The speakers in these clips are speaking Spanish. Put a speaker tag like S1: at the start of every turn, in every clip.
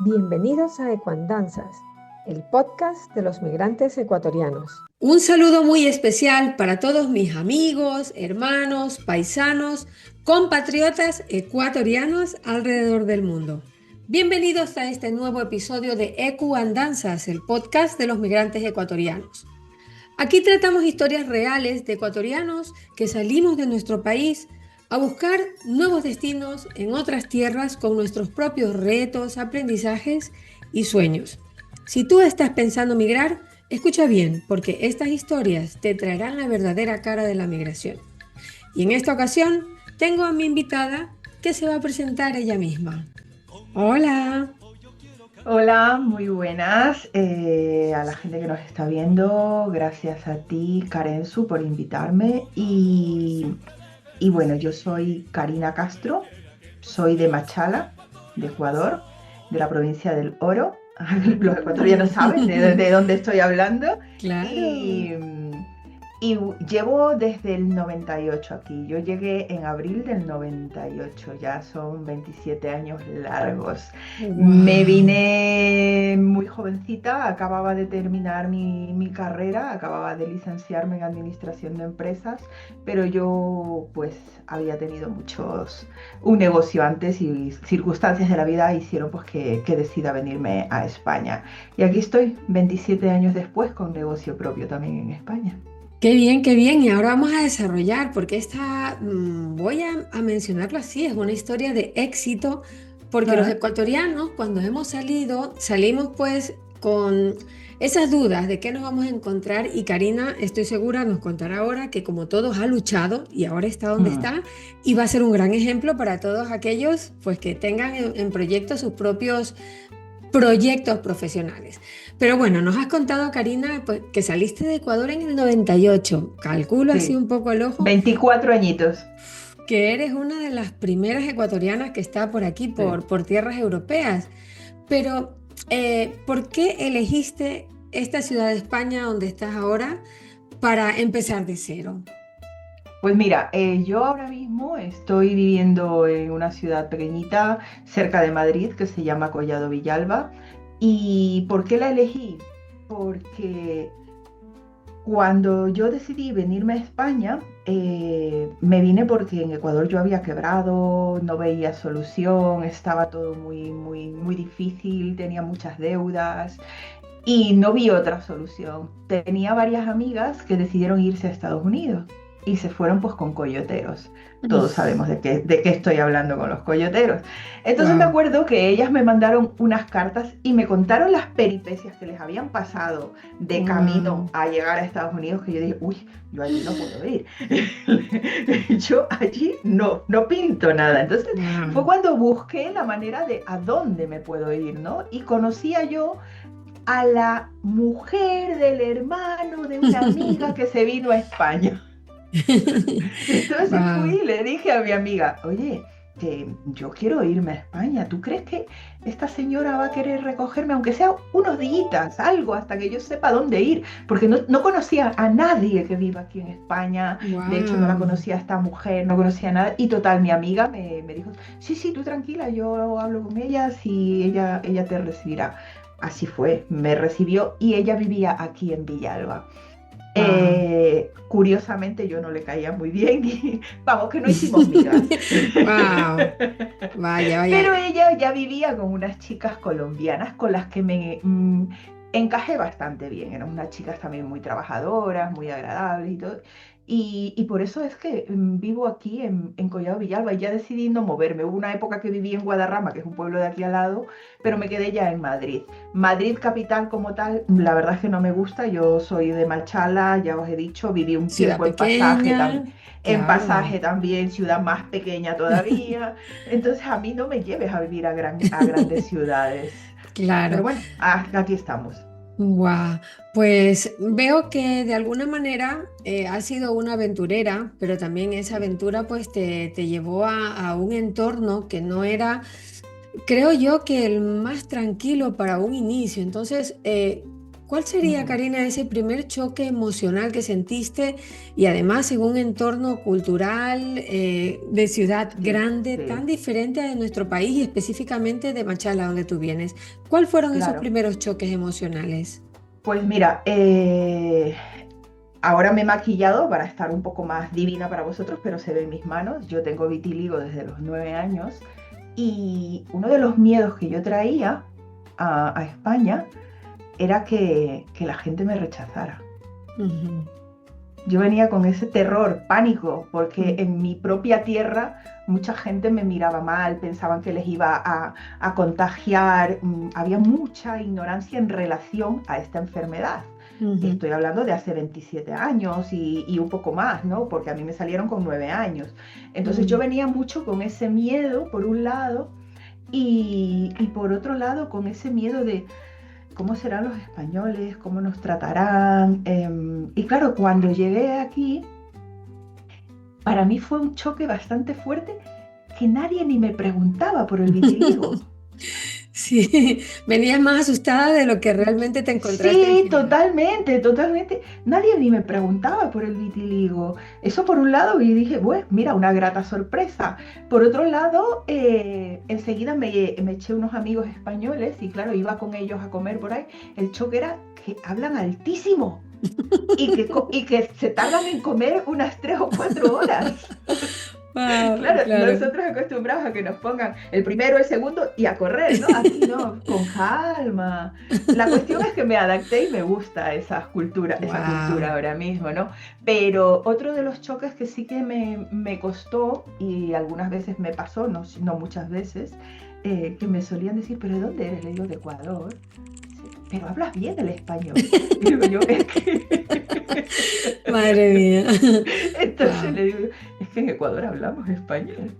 S1: Bienvenidos a Ecuandanzas, el podcast de los migrantes ecuatorianos.
S2: Un saludo muy especial para todos mis amigos, hermanos, paisanos, compatriotas ecuatorianos alrededor del mundo. Bienvenidos a este nuevo episodio de Ecuandanzas, el podcast de los migrantes ecuatorianos. Aquí tratamos historias reales de ecuatorianos que salimos de nuestro país a buscar nuevos destinos en otras tierras con nuestros propios retos, aprendizajes y sueños. Si tú estás pensando migrar, escucha bien, porque estas historias te traerán la verdadera cara de la migración. Y en esta ocasión tengo a mi invitada que se va a presentar ella misma. Hola.
S3: Hola, muy buenas a la gente que nos está viendo. Gracias a ti, Karensu, por invitarme. Y bueno, yo soy Karina Castro, soy de Machala, de Ecuador, de la provincia del Oro. Los ecuatorianos saben de dónde estoy hablando.
S2: Claro.
S3: Y llevo desde el 98 aquí. Yo llegué en abril del 98, ya son 27 años largos.
S2: Wow.
S3: Me vine muy jovencita, acababa de terminar mi carrera, acababa de licenciarme en Administración de Empresas, pero yo pues había tenido un negocio antes y circunstancias de la vida hicieron pues que decida venirme a España. Y aquí estoy, 27 años después, con negocio propio también en España.
S2: Qué bien, qué bien. Y ahora vamos a desarrollar, porque esta, voy a mencionarlo así, es una historia de éxito, porque los ecuatorianos, cuando hemos salido, salimos pues con esas dudas de qué nos vamos a encontrar. Y Karina, estoy segura, nos contará ahora que como todos ha luchado y ahora está donde está, y va a ser un gran ejemplo para todos aquellos pues que tengan en proyecto sus propios proyectos profesionales. Pero bueno, nos has contado, Karina, pues, que saliste de Ecuador en el 98. Calculo así
S3: Sí,
S2: un poco al ojo
S3: 24 añitos.
S2: que eres una de las primeras ecuatorianas que está por aquí,
S3: Sí.
S2: por tierras europeas. Pero, ¿por qué elegiste esta ciudad de España donde estás ahora para empezar de cero?
S3: Pues mira, yo ahora mismo estoy viviendo en una ciudad pequeñita cerca de Madrid que se llama Collado Villalba. ¿Y por qué la elegí? Porque cuando yo decidí venirme a España, me vine porque en Ecuador yo había quebrado, no veía solución, estaba todo muy difícil, tenía muchas deudas y no vi otra solución. Tenía varias amigas que decidieron irse a Estados Unidos y se fueron pues con coyoteros. Todos sabemos de qué estoy hablando con los coyoteros. Entonces me
S2: Wow.
S3: acuerdo que ellas me mandaron unas cartas y me contaron las peripecias que les habían pasado de camino
S2: Wow.
S3: a llegar a Estados Unidos, que yo dije, uy, yo allí no puedo ir. Yo allí no pinto nada. Entonces fue
S2: Wow.
S3: cuando busqué la manera de a dónde me puedo ir, ¿no? Y conocía yo a la mujer del hermano de una amiga que se vino a España. Entonces fui
S2: Wow.
S3: y le dije a mi amiga, oye, que yo quiero irme a España, ¿tú crees que esta señora va a querer recogerme, aunque sea unos días, algo, hasta que yo sepa dónde ir? Porque no conocía a nadie que viva aquí en España, de hecho no la
S2: Wow.
S3: conocía a esta mujer, no conocía nada, y total, mi amiga me dijo, sí, tú tranquila, yo hablo con ella, y ella te recibirá. Así fue, me recibió y ella vivía aquí en Villalba.
S2: Wow.
S3: Curiosamente yo no le caía muy bien y vamos que no hicimos migas.
S2: Wow. Vaya,
S3: Pero
S2: vaya.
S3: ella ya vivía con unas chicas colombianas con las que me encajé bastante bien. Eran unas chicas también muy trabajadoras, muy agradables y todo. Y por eso es que vivo aquí en Collado Villalba y ya decidí no moverme. Hubo una época que viví en Guadarrama, que es un pueblo de aquí al lado, pero me quedé ya en Madrid. Madrid capital como tal, la verdad es que no me gusta. Yo soy de Machala, ya os he dicho, viví un
S2: Ciudad
S3: tiempo en Pasaje también.
S2: pequeña,
S3: En
S2: claro,
S3: Pasaje también, ciudad más pequeña todavía. Entonces a mí no me lleves a vivir a grandes ciudades. Pero
S2: claro.
S3: bueno, aquí estamos.
S2: Wow. Pues veo que de alguna manera has sido una aventurera, pero también esa
S3: Sí.
S2: aventura pues te llevó a un entorno que no era, creo yo, que el más tranquilo para un inicio. Entonces, ¿Cuál sería,
S3: Ujú.
S2: Karina, ese primer choque emocional que sentiste y además en un entorno cultural de ciudad
S3: Sí,
S2: grande tan
S3: sí,
S2: diferente a nuestro país y específicamente de Machala, donde tú vienes? ¿Cuáles fueron esos
S3: claro.
S2: primeros choques emocionales?
S3: Pues mira, ahora me he maquillado para estar un poco más divina para vosotros, pero se ve en mis manos. Yo tengo vitiligo desde los 9 años y uno de los miedos que yo traía a España era que la gente me rechazara.
S2: Ujú,
S3: Yo venía con ese terror, pánico, porque
S2: mm,
S3: en mi propia tierra mucha gente me miraba mal, pensaban que les iba a contagiar, había mucha ignorancia en relación a esta enfermedad.
S2: ujú,
S3: Estoy hablando de hace 27 años y un poco más, ¿no? Porque a mí me salieron con 9 años. Entonces yo
S2: mm.
S3: venía mucho con ese miedo, por un lado, y por otro lado, con ese miedo de cómo serán los españoles, cómo nos tratarán. Y claro, cuando llegué aquí, para mí fue un choque bastante fuerte que nadie ni me preguntaba por el vitiligo.
S2: Sí, venías más asustada de lo que realmente te encontraste en
S3: Sí,
S2: general.
S3: totalmente, totalmente. Nadie ni me preguntaba por el vitiligo. Eso por un lado, y dije, bueno, mira, una grata sorpresa. Por otro lado, enseguida me eché unos amigos españoles y claro, iba con ellos a comer por ahí. El choque era que hablan altísimo y que se tardan en comer unas 3 o 4 horas.
S2: Wow,
S3: Claro,
S2: claro.
S3: nosotros acostumbrados a que nos pongan el primero, el segundo y a correr, ¿no? Aquí no, con calma. La cuestión es que me adapté y me gusta esa cultura
S2: Wow.
S3: ahora mismo, ¿no? Pero otro de los choques que sí que me costó y algunas veces me pasó, no, no muchas veces, que me solían decir, ¿pero de dónde eres? Le digo, de Ecuador. Dice, pero hablas bien el español. Y digo yo, es que...
S2: Madre mía.
S3: Entonces
S2: Wow.
S3: le digo, es que en Ecuador hablamos español.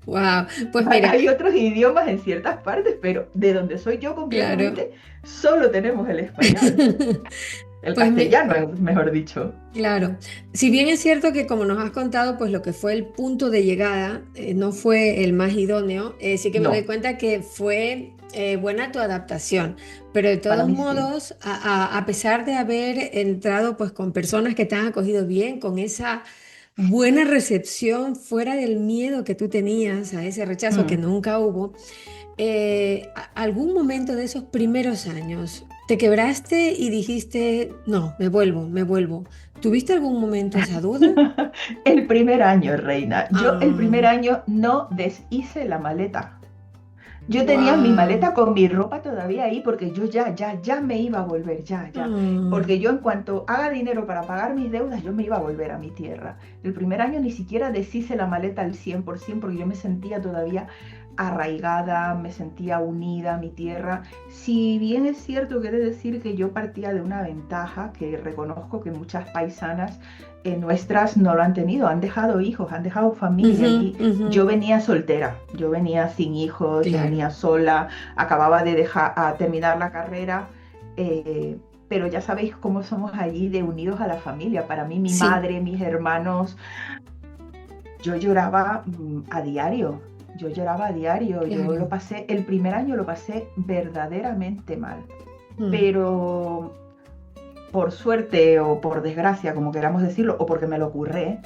S2: Wow. Pues mira,
S3: Hay otros idiomas en ciertas partes, pero de donde soy yo
S2: claro.
S3: concretamente, solo tenemos el español, el
S2: Pues
S3: castellano, mejor dicho.
S2: claro, si bien es cierto que como nos has contado, pues lo que fue el punto de llegada no fue el más idóneo, sí que me doy
S3: No,
S2: cuenta que fue buena tu adaptación, pero de
S3: para
S2: todos
S3: mí sí.
S2: modos, a pesar de haber entrado pues con personas que te han acogido bien, con esa buena recepción, fuera del miedo que tú tenías a ese rechazo que
S3: Mm.
S2: nunca hubo, algún momento de esos primeros años te quebraste y dijiste, no, me vuelvo, me vuelvo. ¿Tuviste algún momento esa duda?
S3: El primer año, reina. Yo el
S2: Ah,
S3: primer año no deshice la maleta. Yo tenía mi
S2: wow.
S3: maleta con mi ropa todavía ahí porque yo ya me iba a volver, ya. Porque yo en cuanto haga dinero para pagar mis deudas, yo me iba a volver a mi tierra. El primer año ni siquiera deshice la maleta al 100% porque yo me sentía todavía arraigada, me sentía unida a mi tierra. Si bien es cierto, quiere decir que yo partía de una ventaja que reconozco que muchas paisanas nuestras no lo han tenido, han dejado hijos, han dejado familia
S2: Ujú,
S3: aquí.
S2: ujú.
S3: Yo venía soltera, yo venía sin hijos, yo
S2: Claro,
S3: venía sola, acababa de terminar la carrera, eh, pero ya sabéis cómo somos allí de unidos a la familia. Para mí, mi
S2: sí.
S3: madre, mis hermanos, yo lloraba a diario, yo lloraba a diario, yo lo
S2: Claro.
S3: pasé, el primer año lo pasé verdaderamente mal,
S2: Mm,
S3: pero por suerte o por desgracia, como queramos decirlo, o porque me lo ocurre,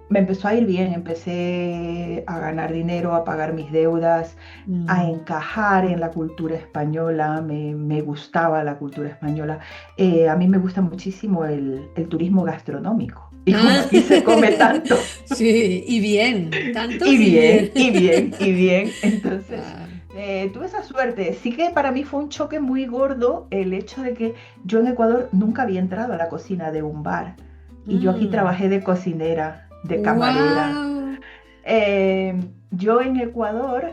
S3: me empezó a ir bien, empecé a ganar dinero, a pagar mis deudas, a
S2: mm.
S3: encajar en la cultura española, me gustaba la cultura española. A mí me gusta muchísimo el turismo gastronómico. Y como
S2: Ah,
S3: aquí se come tanto,
S2: sí, y bien, tantos
S3: y
S2: y bien.
S3: bien, y bien, y bien. Entonces,
S2: Wow.
S3: tuve esa suerte. Sí que para mí fue un choque muy gordo el hecho de que yo en Ecuador nunca había entrado a la cocina de un bar. Y yo aquí
S2: Mm.
S3: trabajé de cocinera, de camarera.
S2: Wow.
S3: Yo en Ecuador,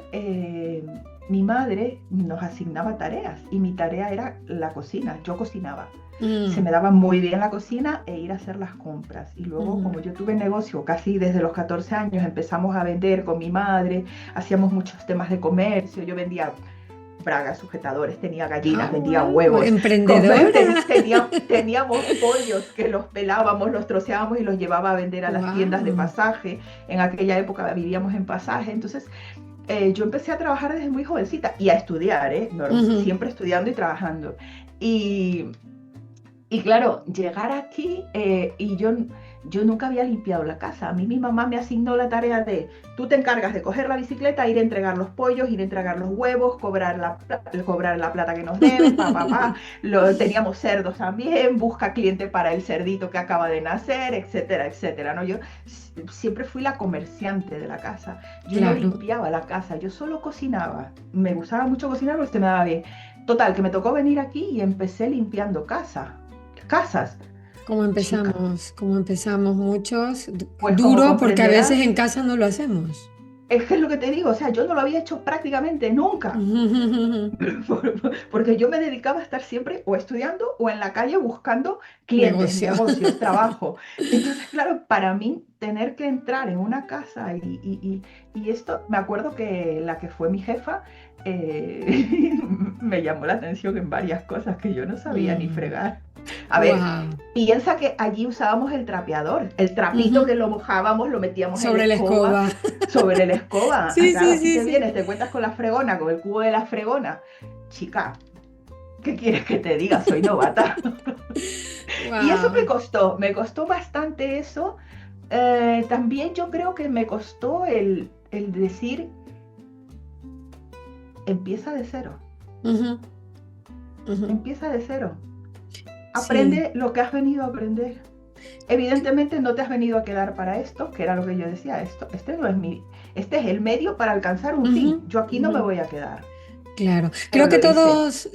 S3: mi madre nos asignaba tareas y mi tarea era la cocina. Yo cocinaba. Se me
S2: Mm,
S3: daba muy bien la cocina e ir a hacer las compras. Y luego,
S2: ujú.
S3: como yo tuve negocio casi desde los 14 años, empezamos a vender con mi madre, hacíamos muchos temas de comercio. Yo vendía bragas, sujetadores, tenía
S2: Ah,
S3: gallinas, vendía
S2: wow,
S3: huevos,
S2: emprendedora.
S3: teníamos pollos que los pelábamos, los troceábamos y los llevaba a vender a las tiendas de
S2: Wow.
S3: pasaje. En aquella época vivíamos en pasaje. Entonces, yo empecé a trabajar desde muy jovencita y a estudiar, siempre estudiando y trabajando. Y claro, llegar aquí y yo nunca había limpiado la casa. A mí mi mamá me asignó la tarea de, tú te encargas de coger la bicicleta, ir a entregar los pollos, ir a entregar los huevos, cobrar la plata que nos deben, teníamos cerdos también, busca cliente para el cerdito que acaba de nacer, etcétera, etcétera, ¿no? Yo siempre fui la comerciante de la casa. Yo no limpiaba la casa, yo solo cocinaba. Me gustaba mucho cocinar porque se me daba bien. Total, que me tocó venir aquí y empecé limpiando casas.
S2: Como empezamos muchos,
S3: Pues
S2: duro porque a veces en casa no lo hacemos.
S3: Es que es lo que te digo, o sea, yo no lo había hecho prácticamente nunca, porque yo me dedicaba a estar siempre o estudiando o en la calle buscando clientes, negocios, trabajo. Entonces, claro, para mí tener que entrar en una casa y esto, me acuerdo que la que fue mi jefa me llamó la atención en varias cosas que yo no sabía ni fregar. A ver, piensa que allí usábamos el trapeador, el trapito que lo mojábamos, lo metíamos
S2: sobre la escoba.
S3: Sobre la escoba.
S2: Sí,
S3: claro,
S2: sí,
S3: te vienes, te cuentas con la fregona, con el cubo de la fregona. Chica, ¿qué quieres que te diga? Soy novata. Y eso me costó bastante eso. También yo creo que me costó el decir, empieza de cero. Empieza de cero. Aprende lo que has venido a aprender. Evidentemente no te has venido a quedar para esto, que era lo que yo decía, este es el medio para alcanzar un fin. Yo aquí no me voy a quedar.
S2: Claro, creo que todos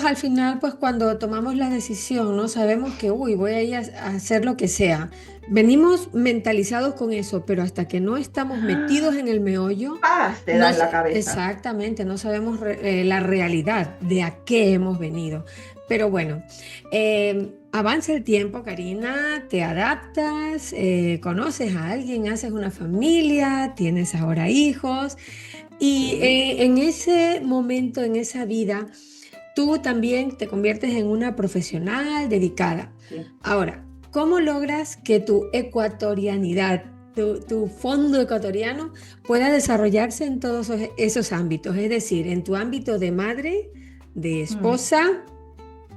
S2: al final, pues cuando tomamos la decisión, ¿no? Sabemos que, voy a ir a hacer lo que sea. Venimos mentalizados con eso, pero hasta que no estamos metidos en el meollo,
S3: te da en la cabeza.
S2: Exactamente, no sabemos la realidad de a qué hemos venido. Pero bueno, avanza el tiempo, Karina, te adaptas, conoces a alguien, haces una familia, tienes ahora hijos. Y en ese momento, en esa vida, tú también te conviertes en una profesional dedicada.
S3: Sí.
S2: Ahora, ¿cómo logras que tu ecuatorianidad, tu fondo ecuatoriano, pueda desarrollarse en todos esos ámbitos? Es decir, en tu ámbito de madre, de esposa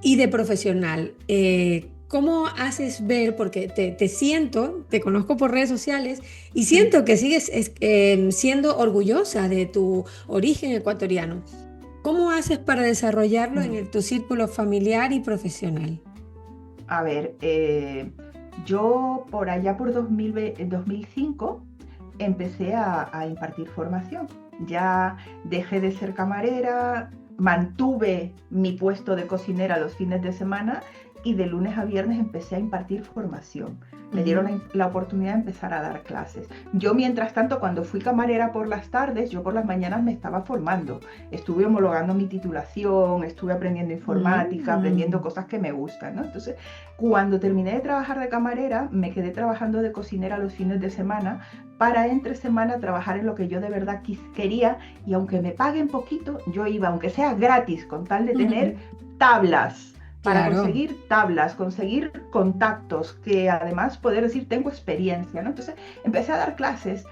S2: y de profesional. ¿Cómo haces ver? Porque te conozco por redes sociales y siento que sigues siendo orgullosa de tu origen ecuatoriano. ¿Cómo haces para desarrollarlo en tu círculo familiar y profesional?
S3: A ver, yo por allá por 2005 empecé a impartir formación. Ya dejé de ser camarera, mantuve mi puesto de cocinera los fines de semana y de lunes a viernes empecé a impartir formación. Me dieron la oportunidad de empezar a dar clases. Yo, mientras tanto, cuando fui camarera por las tardes, yo por las mañanas me estaba formando. Estuve homologando mi titulación, estuve aprendiendo informática, aprendiendo cosas que me gustan, ¿no? Entonces, cuando terminé de trabajar de camarera, me quedé trabajando de cocinera los fines de semana para entre semana trabajar en lo que yo de verdad quería, y aunque me paguen poquito, yo iba, aunque sea gratis, con tal de tener tablas. Para conseguir tablas, conseguir contactos, que además poder decir tengo experiencia, ¿no? Entonces empecé a dar clases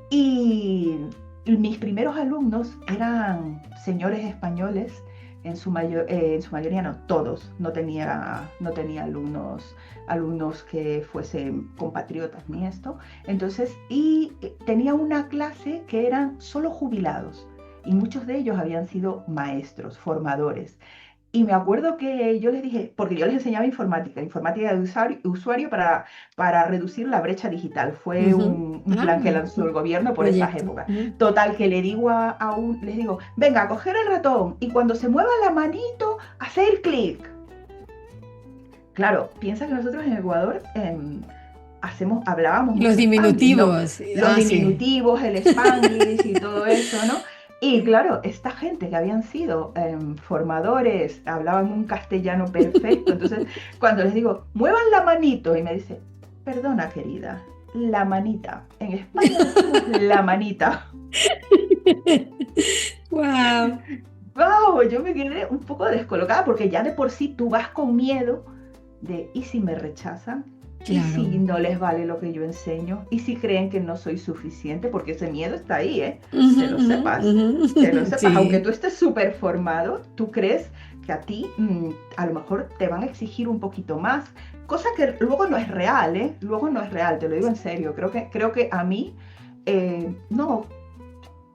S3: y mis primeros alumnos eran señores españoles, en su mayoría no, todos, no tenía alumnos que fuesen compatriotas ni esto. Entonces, y tenía una clase que eran solo jubilados y muchos de ellos habían sido maestros, formadores. Y me acuerdo que yo les dije, porque yo les enseñaba informática de usuario para reducir la brecha digital. Fue un plan que lanzó el gobierno por esas épocas. Total, que les digo, venga, coger el ratón y cuando se mueva la manito, hacer clic. Claro, piensa que nosotros en Ecuador hablábamos
S2: los diminutivos.
S3: Los diminutivos, el Spanglish y todo eso, ¿no? Y claro, esta gente que habían sido formadores, hablaban un castellano perfecto. Entonces, cuando les digo, muevan la manito, y me dice, perdona querida, la manita. En España decimos la manita.
S2: ¡Wow!
S3: ¡Wow! Yo me quedé un poco descolocada porque ya de por sí tú vas con miedo de, ¿y si me rechazan? ¿Y
S2: claro.
S3: si no les vale lo que yo enseño? ¿Y si creen que no soy suficiente? Porque ese miedo está ahí, ¿eh?
S2: Ujú,
S3: Que lo
S2: ujú,
S3: sepas, que lo
S2: ujú.
S3: sepas. Aunque
S2: Sí,
S3: tú estés súper formado, tú crees que a ti a lo mejor te van a exigir un poquito más, cosa que luego no es real, ¿eh? Luego no es real, te lo digo en serio. Creo que a mí, no,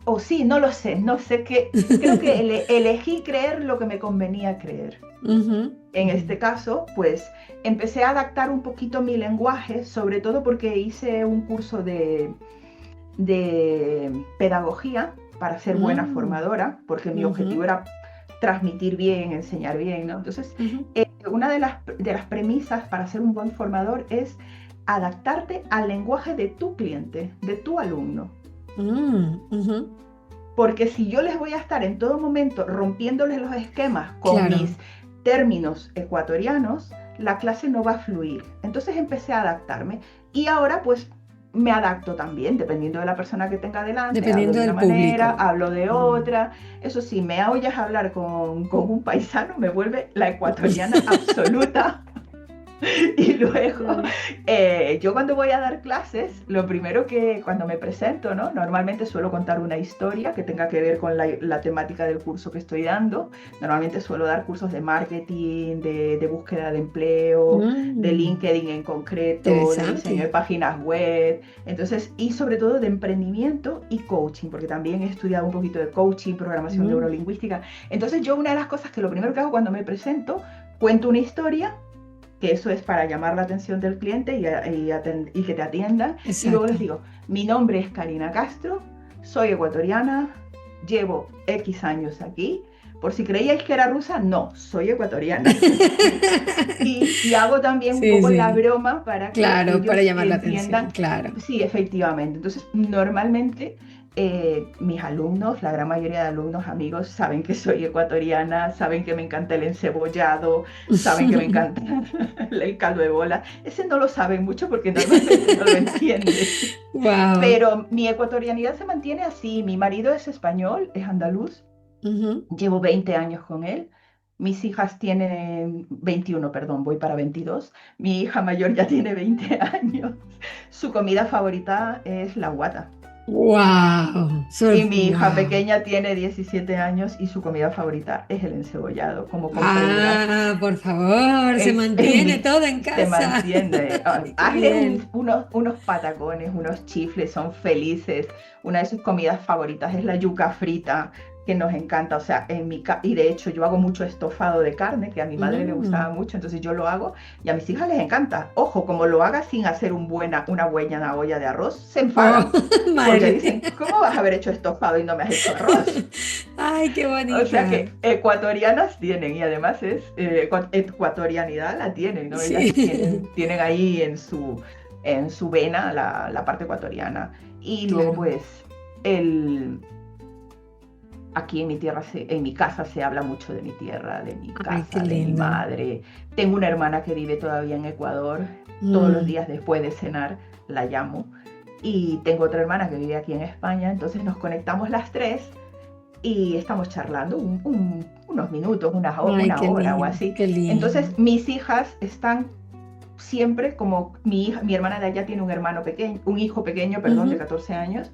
S3: o sí, no lo sé, no sé qué. Creo que elegí creer lo que me convenía creer.
S2: ujú,
S3: En
S2: ujú,
S3: este caso, pues empecé a adaptar un poquito mi lenguaje, sobre todo porque hice un curso de pedagogía para ser buena
S2: mm,
S3: formadora, porque mi objetivo
S2: ujú,
S3: era transmitir bien, enseñar bien, ¿no? Entonces,
S2: ujú,
S3: una de las premisas para ser un buen formador es adaptarte al lenguaje de tu cliente, de tu alumno.
S2: ujú.
S3: Porque si yo les voy a estar en todo momento rompiéndoles los esquemas con
S2: Claro.
S3: mis términos ecuatorianos, la clase no va a fluir. Entonces empecé a adaptarme y ahora pues me adapto también, dependiendo de la persona que tenga delante, hablo
S2: Dependiendo
S3: de una
S2: del
S3: manera,
S2: público.
S3: hablo de
S2: Mm.
S3: otra. Eso sí, me oyes hablar con un paisano, me vuelve la ecuatoriana absoluta. Y luego,
S2: Claro.
S3: yo cuando voy a dar clases, lo primero que cuando me presento, ¿no? Normalmente suelo contar una historia que tenga que ver con la temática del curso que estoy dando. Normalmente suelo dar cursos de marketing, de búsqueda de empleo, de
S2: Mm,
S3: LinkedIn en concreto, de diseño de
S2: interesante.
S3: páginas web. Entonces, y sobre todo de emprendimiento y coaching, porque también he estudiado un poquito de coaching, programación
S2: Mm,
S3: neurolingüística. Entonces, yo una de las cosas que lo primero que hago cuando me presento, cuento una historia que eso es para llamar la atención del cliente y que te atiendan. Y luego
S2: exacto.
S3: les digo, mi nombre es Karina Castro, soy ecuatoriana, llevo X años aquí. Por si creíais que era rusa, no, soy ecuatoriana. Y hago también un
S2: Sí,
S3: poco la
S2: sí.
S3: broma para que
S2: Claro, para
S3: ellos
S2: llamar la atención,
S3: entiendan,
S2: claro.
S3: sí, efectivamente. Entonces, normalmente mis alumnos, la gran mayoría de alumnos amigos, saben que soy ecuatoriana, saben que me encanta el encebollado, saben que me encanta el caldo de bola. Ese no lo saben mucho porque normalmente no lo entienden.
S2: Wow.
S3: Pero mi ecuatorianidad se mantiene así. Mi marido es español, es andaluz. Llevo 20 años con él. Mis hijas tienen 21, perdón, voy para 22. Mi hija mayor ya tiene 20 años. Su comida favorita es la guata.
S2: Wow.
S3: Y mi hija
S2: Wow.
S3: pequeña tiene 17 años y su comida favorita es el encebollado. Como comprenderás,
S2: Ah, por favor, se
S3: en
S2: mantiene
S3: mí
S2: todo en
S3: se
S2: casa.
S3: mantiene.
S2: Ay, qué
S3: Hazle
S2: bien.
S3: unos patacones, unos chifles, son felices. Una de sus comidas favoritas es la yuca frita, que nos encanta. O sea, y de hecho yo hago mucho estofado de carne, que a mi madre le gustaba
S2: Mm.
S3: mucho, entonces yo lo hago y a mis hijas les encanta. Ojo, como lo haga sin hacer una buena olla de arroz, se
S2: Oh,
S3: enfadan. Porque
S2: madre
S3: dicen,
S2: mía.
S3: ¿cómo vas a haber hecho estofado y no me has hecho arroz?
S2: Ay, qué
S3: O sea
S2: bonita.
S3: que ecuatorianas tienen y además ecuatorianidad la tienen, ¿no? Ellas
S2: Sí,
S3: tienen ahí en su vena la parte ecuatoriana. Y luego
S2: claro.
S3: pues aquí en mi tierra, en mi casa se habla mucho de mi tierra, de mi
S2: Ay, qué
S3: casa, de mi
S2: lindo.
S3: madre. Tengo una hermana que vive todavía en Ecuador. Todos los
S2: Mm.
S3: días después de cenar la llamo. Y tengo otra hermana que vive aquí en España, entonces nos conectamos las tres y estamos charlando unos minutos,
S2: Ay,
S3: una hora o así.
S2: qué lindo.
S3: Entonces, mis hijas están siempre como mi hermana de allá tiene un hermano pequeño, un hijo pequeño, perdón, de
S2: Ujú.
S3: 14 años,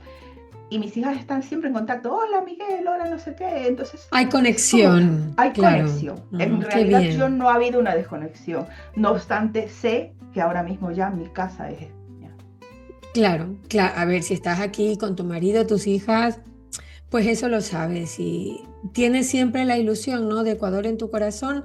S3: y mis hijas están siempre en contacto. Hola, Miguel, hola, no sé qué. Entonces,
S2: Hay
S3: es como,
S2: conexión,
S3: hay
S2: claro.
S3: conexión. En
S2: Qué
S3: realidad, yo
S2: bien.
S3: no ha habido una desconexión. No obstante, sé que ahora mismo ya mi casa es España.
S2: Claro, claro. A ver, si estás aquí con tu marido, tus hijas, pues eso lo sabes y tienes siempre la ilusión, ¿no? De Ecuador en tu corazón,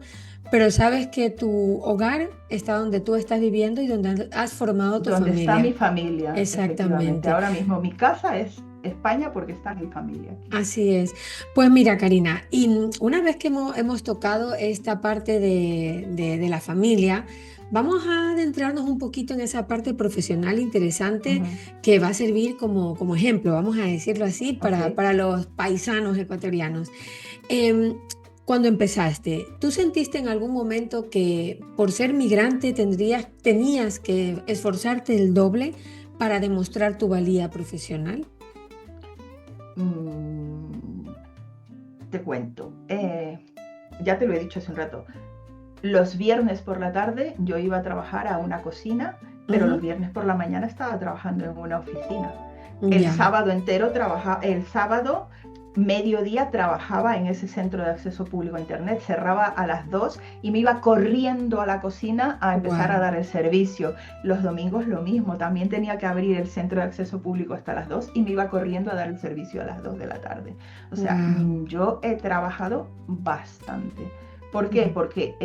S2: pero sabes que tu hogar está donde tú estás viviendo y donde has formado tu
S3: Donde está mi
S2: familia.
S3: familia, efectivamente.
S2: Exactamente.
S3: Ahora mismo mi casa es España porque está mi familia aquí.
S2: Así es. Pues mira, Karina, y una vez que hemos tocado esta parte de la familia, vamos a adentrarnos un poquito en esa parte profesional interesante
S3: Ujú.
S2: que va a servir como ejemplo, vamos a decirlo así,
S3: Ok.
S2: para los paisanos ecuatorianos. Em, Cuando empezaste, ¿tú sentiste en algún momento que por ser migrante tenías que esforzarte el doble para demostrar tu valía profesional?
S3: Mm, te cuento. Ya te lo he dicho hace un rato. Los viernes por la tarde yo iba a trabajar a una cocina pero los viernes por la mañana estaba trabajando en una oficina. El
S2: Ya.
S3: sábado entero trabajaba, el sábado mediodía trabajaba en ese centro de acceso público a internet, cerraba a las 2 y me iba corriendo a la cocina a empezar a
S2: Wow.
S3: dar el servicio. Los domingos lo mismo, también tenía que abrir el centro de acceso público hasta las 2 y me iba corriendo a dar el servicio a las 2 de la tarde. O sea,
S2: Wow.
S3: yo he trabajado bastante. ¿Por qué? Porque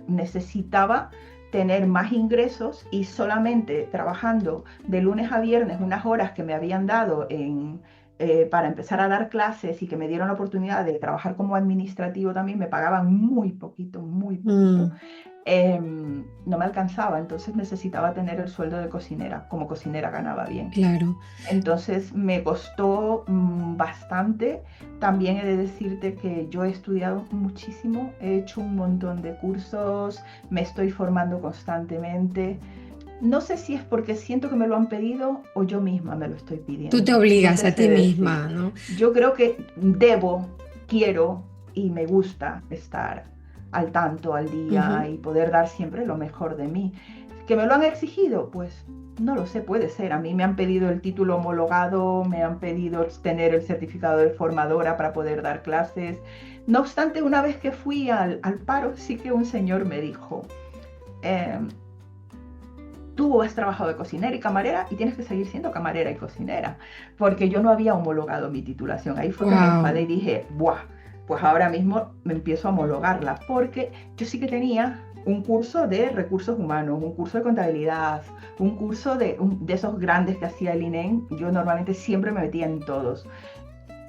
S3: necesitaba tener más ingresos, y solamente trabajando de lunes a viernes unas horas que me habían dado para empezar a dar clases y que me dieron la oportunidad de trabajar como administrativo también, me pagaban muy poquito, muy poquito.
S2: Mm,
S3: No me alcanzaba, entonces necesitaba tener el sueldo de cocinera. Como cocinera ganaba bien.
S2: claro.
S3: Entonces me costó bastante. También he de decirte que yo he estudiado muchísimo, he hecho un montón de cursos, me estoy formando constantemente. No sé si es porque siento que me lo han pedido o yo misma me lo estoy
S2: Tú te
S3: pidiendo. No
S2: obligas
S3: te
S2: a
S3: sé
S2: ti
S3: decir.
S2: misma, ¿no?
S3: Yo creo que debo, quiero y me gusta estar al tanto, al día,
S2: Ujú.
S3: y poder dar siempre lo mejor de mí. ¿Que me lo han exigido? Pues no lo sé, puede ser. A mí me han pedido el título homologado, me han pedido tener el certificado de formadora para poder dar clases. No obstante, una vez que fui al paro, sí que un señor me dijo, eh, tú has trabajado de cocinera y camarera y tienes que seguir siendo camarera y cocinera, porque yo no había homologado mi titulación. Ahí fue que me enfadé y
S2: Wow.
S3: dije, ¡buah! Pues ahora mismo me empiezo a homologarla, porque yo sí que tenía un curso de recursos humanos, un curso de contabilidad, un curso de esos grandes que hacía el INEM. Yo normalmente siempre me metía en todos,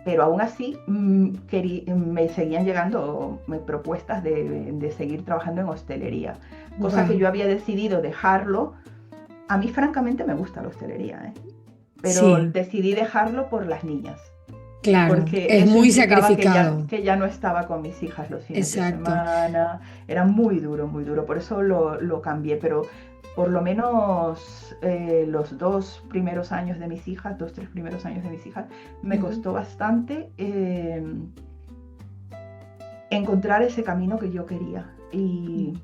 S3: pero aún así me seguían llegando propuestas de seguir trabajando en hostelería, cosa que
S2: Wow.
S3: yo había decidido dejarlo. A mí francamente me gusta la hostelería, ¿eh? Pero
S2: Sí,
S3: decidí dejarlo por las niñas,
S2: claro.
S3: porque
S2: Es
S3: eso
S2: muy
S3: implicaba
S2: sacrificado.
S3: que ya no estaba con mis hijas los fines de
S2: Exacto.
S3: semana. Era muy duro, muy duro. Por eso lo cambié, pero por lo menos los 2 primeros años de mis hijas, 3 primeros años de mis hijas, me
S2: Ujú.
S3: costó bastante encontrar ese camino que yo quería. Y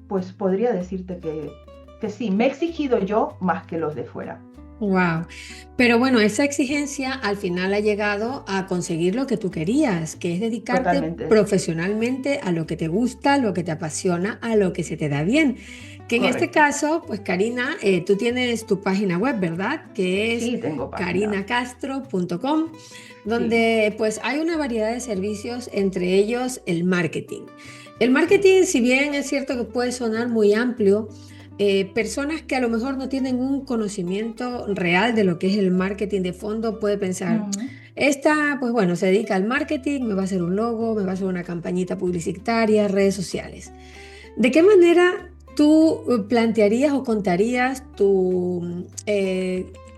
S3: pues podría decirte que sí, me he exigido yo más que los de fuera.
S2: Wow. Pero bueno, esa exigencia al final ha llegado a conseguir lo que tú querías, que es dedicarte
S3: Totalmente.
S2: profesionalmente a lo que te gusta, lo que te apasiona, a lo que se te da bien. Que en este
S3: Correcto.
S2: caso, pues Karina, tú tienes tu página web, ¿verdad? Que es
S3: Sí, tengo página.
S2: carinacastro.com,
S3: Sí.
S2: donde pues hay una variedad de servicios, entre ellos el marketing. El marketing, si bien es cierto que puede sonar muy amplio, personas que a lo mejor no tienen un conocimiento real de lo que es el marketing de fondo puede pensar,
S3: Ujú.
S2: esta, pues bueno, se dedica al marketing, me va a hacer un logo, me va a hacer una campañita publicitaria, redes sociales. ¿De qué manera tú plantearías o contarías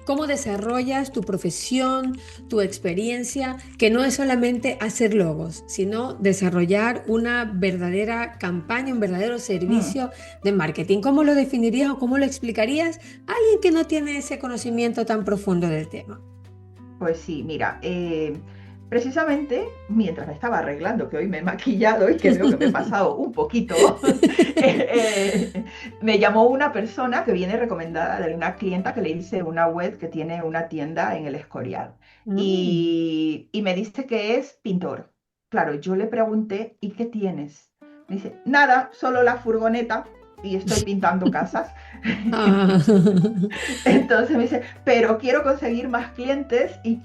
S2: cómo desarrollas tu profesión, tu experiencia, que no es solamente hacer logos, sino desarrollar una verdadera campaña, un verdadero
S3: Mm.
S2: servicio de marketing? ¿Cómo lo definirías o cómo lo explicarías a alguien que no tiene ese conocimiento tan profundo del tema?
S3: Pues sí, mira, precisamente mientras me estaba arreglando, que hoy me he maquillado y que veo que me he pasado un poquito, me llamó una persona que viene recomendada de una clienta que le hice una web que tiene una tienda en el Escorial,
S2: Mm.
S3: y me dice que es pintor. Claro, yo le pregunté, ¿y qué tienes? Me dice, nada, solo la furgoneta y estoy pintando casas.
S2: Ah.
S3: Entonces me dice, pero quiero conseguir más clientes y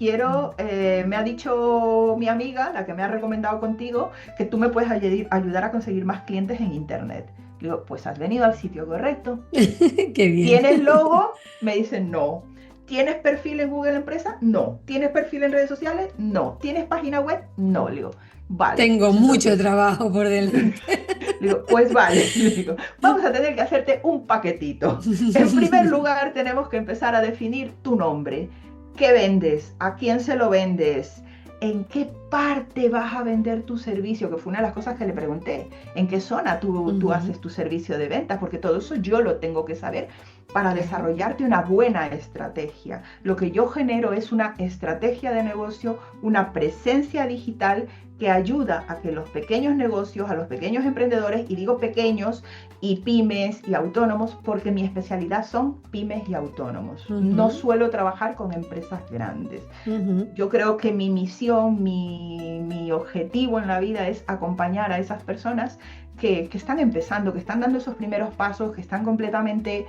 S3: me ha dicho mi amiga, la que me ha recomendado contigo, que tú me puedes ayudar a conseguir más clientes en internet. Digo, pues has venido al sitio correcto.
S2: Qué bien.
S3: ¿Tienes logo? Me dicen no. ¿Tienes perfil en Google Empresa? No. ¿Tienes perfil en redes sociales? No. ¿Tienes página web? No. Le digo, vale,
S2: Tengo
S3: pues
S2: mucho
S3: entonces
S2: trabajo por delante.
S3: le digo, pues vale, le digo, vamos a tener que hacerte un paquetito. En primer lugar, tenemos que empezar a definir tu nombre. ¿Qué vendes? ¿A quién se lo vendes? ¿En qué parte vas a vender tu servicio? Que fue una de las cosas que le pregunté. ¿En qué zona tú
S2: Ujú.
S3: haces tu servicio de ventas? Porque todo eso yo lo tengo que saber para desarrollarte una buena estrategia. Lo que yo genero es una estrategia de negocio, una presencia digital que ayuda a que los pequeños negocios, a los pequeños emprendedores, y digo pequeños, y pymes y autónomos, porque mi especialidad son pymes y autónomos. No suelo trabajar con empresas grandes. Yo creo que mi misión, mi objetivo en la vida es acompañar a esas personas que están empezando, que están dando esos primeros pasos, que están completamente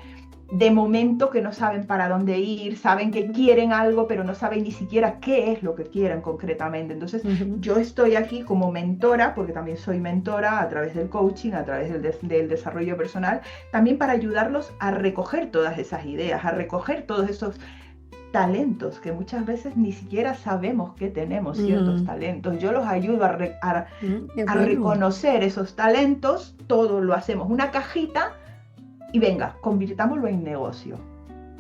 S3: de momento, que no saben para dónde ir, saben que quieren algo, pero no saben ni siquiera qué es lo que quieren concretamente. Entonces, yo estoy aquí como mentora, porque también soy mentora a través del coaching, a través del desarrollo personal, también para ayudarlos a recoger todas esas ideas, a recoger todos esos talentos que muchas veces ni siquiera sabemos que tenemos ciertos talentos. Yo los ayudo a reconocer esos talentos. Todo lo hacemos una cajita y venga, convirtámoslo en negocio.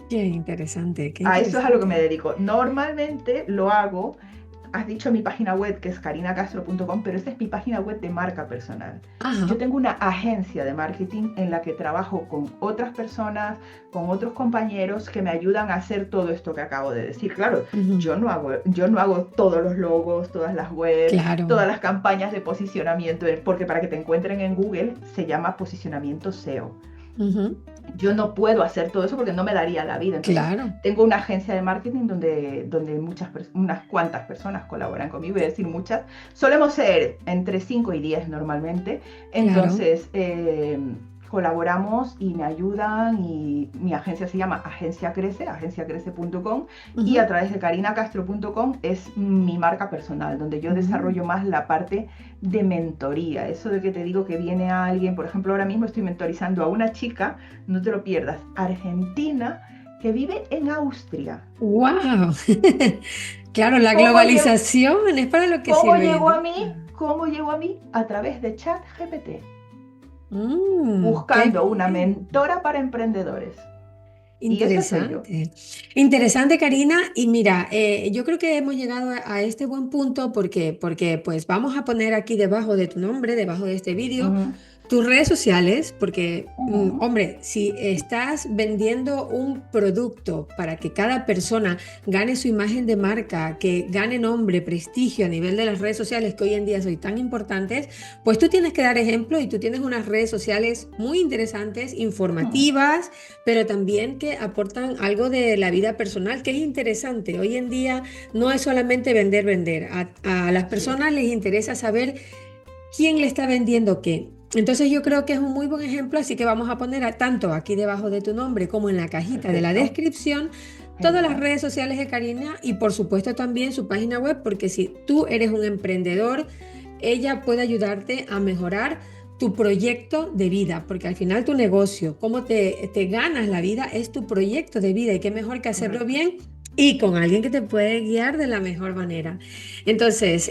S2: Qué interesante.
S3: A eso es a lo que me dedico. Normalmente lo hago, has dicho mi página web, que es carinacastro.com, pero esta es mi página web de marca personal. Yo tengo una agencia de marketing en la que trabajo con otras personas, con otros compañeros que me ayudan a hacer todo esto que acabo de decir. Claro, yo no hago todos los logos, todas las webs, todas las campañas de posicionamiento, porque para que te encuentren en Google se llama posicionamiento SEO. Yo no puedo hacer todo eso porque no me daría la vida. Entonces, tengo una agencia de marketing donde unas cuantas personas colaboran conmigo, voy a decir muchas. Solemos ser entre 5 y 10 normalmente. Entonces, colaboramos y me ayudan, y mi agencia se llama Agencia Crece, agenciacrece.com, y a través de carinacastro.com es mi marca personal, donde yo desarrollo más la parte de mentoría. Eso de que te digo que viene alguien, por ejemplo, ahora mismo estoy mentorizando a una chica, no te lo pierdas, argentina, que vive en Austria.
S2: ¡Wow! Claro, la globalización es para lo que sirve.
S3: ¿Cómo llegó a mí? A través de ChatGPT. Buscando una mentora para emprendedores.
S2: Interesante. Interesante, Karina. Y mira, yo creo que hemos llegado a este buen punto porque pues vamos a poner aquí debajo de tu nombre, debajo de este vídeo, tus redes sociales, porque, hombre, si estás vendiendo un producto para que cada persona gane su imagen de marca, que gane nombre, prestigio a nivel de las redes sociales que hoy en día son tan importantes, pues tú tienes que dar ejemplo, y tú tienes unas redes sociales muy interesantes, informativas, pero también que aportan algo de la vida personal, que es interesante. Hoy en día no es solamente vender. A las personas les interesa saber quién le está vendiendo qué. Entonces yo creo que es un muy buen ejemplo, así que vamos a poner tanto aquí debajo de tu nombre como en la cajita de la descripción todas las redes sociales de Karina, y por supuesto también su página web, porque si tú eres un emprendedor, ella puede ayudarte a mejorar tu proyecto de vida, porque al final tu negocio, cómo te ganas la vida, es tu proyecto de vida, y qué mejor que hacerlo bien y con alguien que te puede guiar de la mejor manera. Entonces,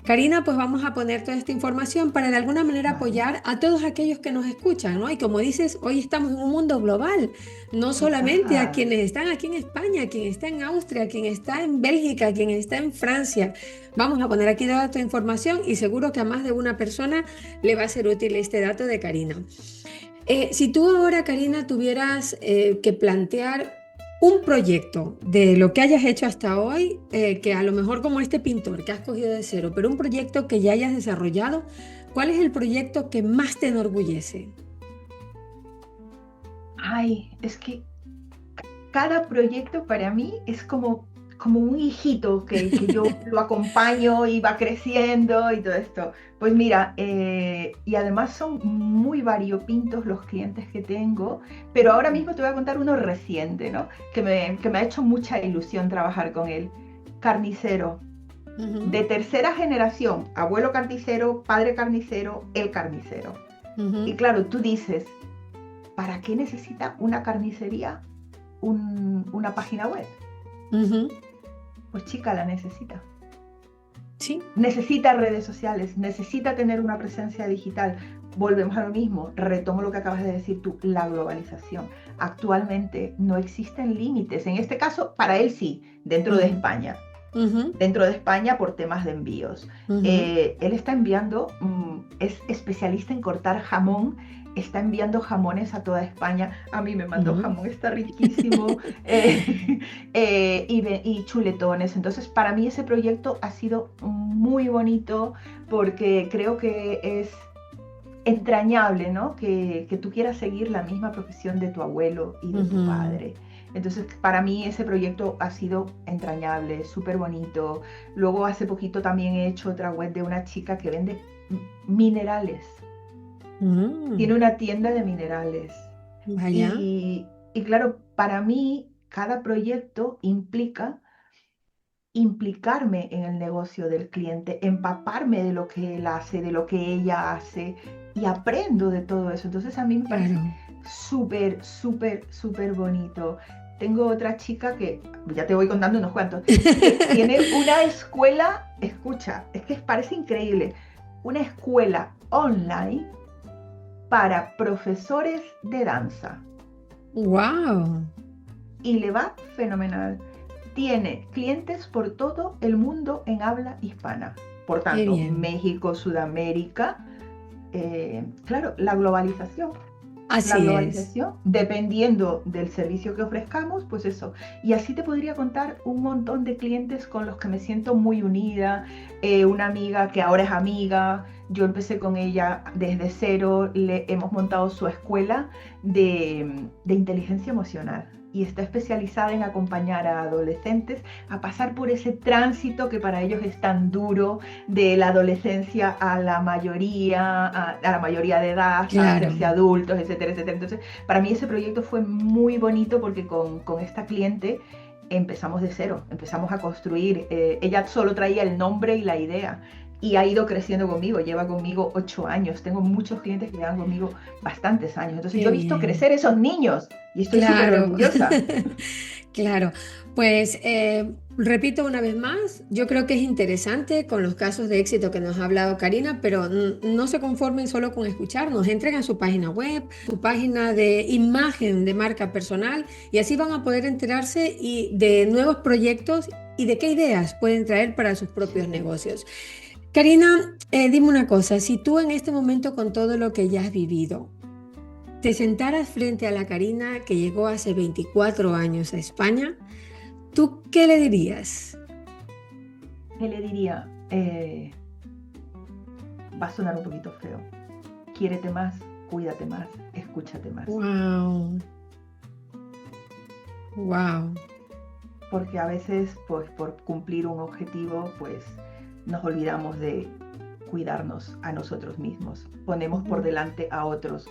S2: Karina, pues vamos a poner toda esta información para de alguna manera apoyar a todos aquellos que nos escuchan, ¿no? Y como dices, hoy estamos en un mundo global, no solamente a quienes están aquí en España, a quien está en Austria, a quien está en Bélgica, a quien está en Francia. Vamos a poner aquí toda esta información y seguro que a más de una persona le va a ser útil este dato de Karina. Si tú ahora, Karina, tuvieras que plantear un proyecto de lo que hayas hecho hasta hoy, que a lo mejor como este pintor que has cogido de cero, pero un proyecto que ya hayas desarrollado, ¿cuál es el proyecto que más te enorgullece?
S3: Ay, es que cada proyecto para mí es como un hijito que yo lo acompaño y va creciendo y todo esto. Pues mira, y además son muy variopintos los clientes que tengo, pero ahora mismo te voy a contar uno reciente, ¿no? Que me ha hecho mucha ilusión trabajar con él. Carnicero, de tercera generación, abuelo carnicero, padre carnicero, el carnicero. Y claro, tú dices, ¿para qué necesita una carnicería una página web? Pues chica, la necesita.
S2: Sí.
S3: Necesita redes sociales, necesita tener una presencia digital. Volvemos a lo mismo, retomo lo que acabas de decir tú, la globalización. Actualmente no existen límites, en este caso para él sí, dentro de España. Dentro de España por temas de envíos. Él está enviando, es especialista en cortar jamón está enviando jamones a toda España. A mí me mandó jamón, está riquísimo. Y chuletones. Entonces, para mí ese proyecto ha sido muy bonito porque creo que es entrañable, ¿no? Que tú quieras seguir la misma profesión de tu abuelo y de tu padre. Entonces, para mí ese proyecto ha sido entrañable, súper bonito. Luego, hace poquito también he hecho otra web de una chica que vende minerales. Tiene una tienda de minerales.
S2: Vaya.
S3: Y claro, para mí, cada proyecto implica implicarme en el negocio del cliente, empaparme de lo que él hace, de lo que ella hace, y aprendo de todo eso. Entonces, a mí me parece súper, súper, súper bonito. Tengo otra chica que, ya te voy contando unos cuantos, que tiene una escuela, escucha, es que parece increíble, una escuela online para profesores de danza.
S2: ¡Wow!
S3: Y le va fenomenal. Tiene clientes por todo el mundo en habla hispana. Por tanto, México, Sudamérica, claro, la globalización.
S2: Así es.
S3: Dependiendo del servicio que ofrezcamos, pues eso. Y así te podría contar un montón de clientes con los que me siento muy unida. Una amiga que ahora es amiga, yo empecé con ella desde cero, le hemos montado su escuela de inteligencia emocional. Y está especializada en acompañar a adolescentes a pasar por ese tránsito que para ellos es tan duro, de la adolescencia a la mayoría de edad, a hacerse adultos, etcétera, etcétera. Entonces, para mí ese proyecto fue muy bonito porque con esta cliente empezamos de cero, empezamos a construir. Ella solo traía el nombre y la idea. Y ha ido creciendo conmigo, lleva conmigo 8 años. Tengo muchos clientes que llevan conmigo bastantes años. Entonces yo he visto crecer esos niños y estoy súper orgullosa.
S2: Claro, pues repito una vez más, yo creo que es interesante con los casos de éxito que nos ha hablado Karina, pero no se conformen solo con escucharnos, entren a su página web, su página de imagen de marca personal y así van a poder enterarse de nuevos proyectos y de qué ideas pueden traer para sus propios negocios. Karina, dime una cosa, si tú en este momento con todo lo que ya has vivido, te sentaras frente a la Karina que llegó hace 24 años a España, ¿tú qué le dirías?
S3: ¿Qué le diría? Va a sonar un poquito feo. Quiérete más, cuídate más, escúchate más.
S2: Wow. Wow.
S3: Porque a veces, pues, por cumplir un objetivo, pues, nos olvidamos de cuidarnos a nosotros mismos. Ponemos por delante a otros,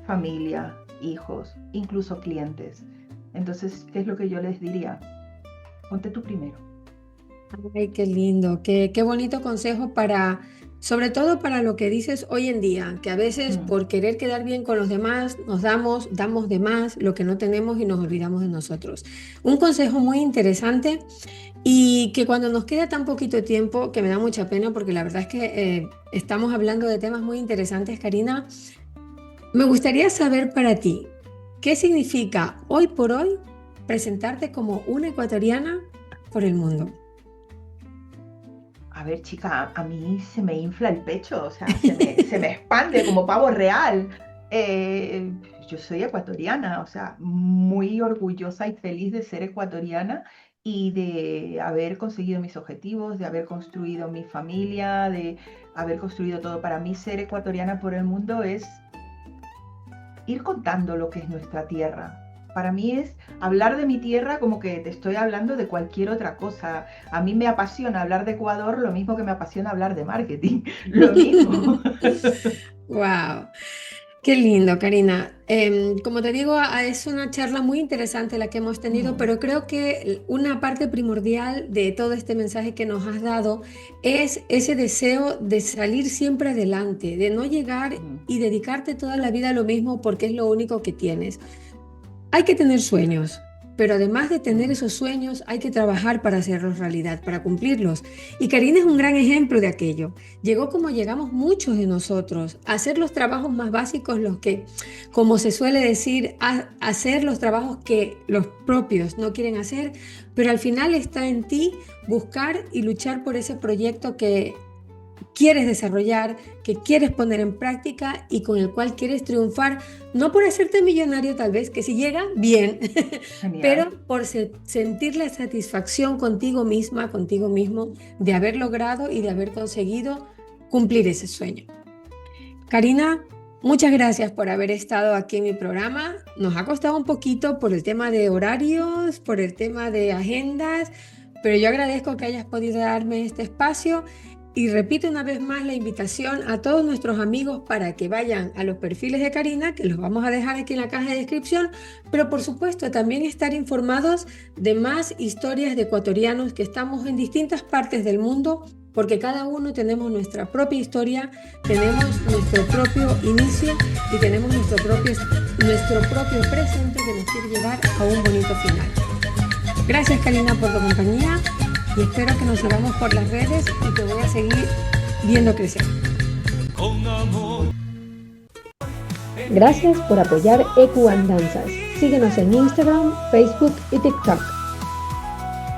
S3: familia, hijos, incluso clientes. Entonces, ¿qué es lo que yo les diría? Ponte tú primero.
S2: Ay, qué lindo, qué bonito consejo sobre todo para lo que dices hoy en día, que a veces por querer quedar bien con los demás nos damos de más lo que no tenemos y nos olvidamos de nosotros. Un consejo muy interesante y que cuando nos queda tan poquito tiempo, que me da mucha pena porque la verdad es que estamos hablando de temas muy interesantes, Karina, me gustaría saber para ti, ¿qué significa hoy por hoy presentarte como una ecuatoriana por el mundo?
S3: A ver, chica, a mí se me infla el pecho, o sea, se me expande como pavo real. Yo soy ecuatoriana, o sea, muy orgullosa y feliz de ser ecuatoriana y de haber conseguido mis objetivos, de haber construido mi familia, de haber construido todo. Para mí ser ecuatoriana por el mundo es ir contando lo que es nuestra tierra. Para mí es hablar de mi tierra como que te estoy hablando de cualquier otra cosa. A mí me apasiona hablar de Ecuador lo mismo que me apasiona hablar de marketing. Lo mismo.
S2: ¡Wow! Qué lindo, Karina. Como te digo, es una charla muy interesante la que hemos tenido, pero creo que una parte primordial de todo este mensaje que nos has dado es ese deseo de salir siempre adelante, de no llegar y dedicarte toda la vida a lo mismo porque es lo único que tienes. Hay que tener sueños, pero además de tener esos sueños, hay que trabajar para hacerlos realidad, para cumplirlos. Y Karina es un gran ejemplo de aquello. Llegó como llegamos muchos de nosotros, a hacer los trabajos más básicos, los que, como se suele decir, hacer los trabajos que los propios no quieren hacer, pero al final está en ti buscar y luchar por ese proyecto que quieres desarrollar, que quieres poner en práctica y con el cual quieres triunfar, no por hacerte millonario tal vez, que si llega, bien, pero por sentir la satisfacción contigo misma, contigo mismo, de haber logrado y de haber conseguido cumplir ese sueño. Karina, muchas gracias por haber estado aquí en mi programa. Nos ha costado un poquito por el tema de horarios, por el tema de agendas, pero yo agradezco que hayas podido darme este espacio y repito una vez más la invitación a todos nuestros amigos para que vayan a los perfiles de Karina, que los vamos a dejar aquí en la caja de descripción, pero por supuesto también estar informados de más historias de ecuatorianos que estamos en distintas partes del mundo, porque cada uno tenemos nuestra propia historia, tenemos nuestro propio inicio y tenemos nuestro propio presente que nos quiere llevar a un bonito final. Gracias, Karina, por tu compañía y espero que nos sigamos por las redes y te voy a seguir viendo crecer.
S1: Gracias por apoyar EQ Andanzas. Síguenos en Instagram, Facebook y TikTok.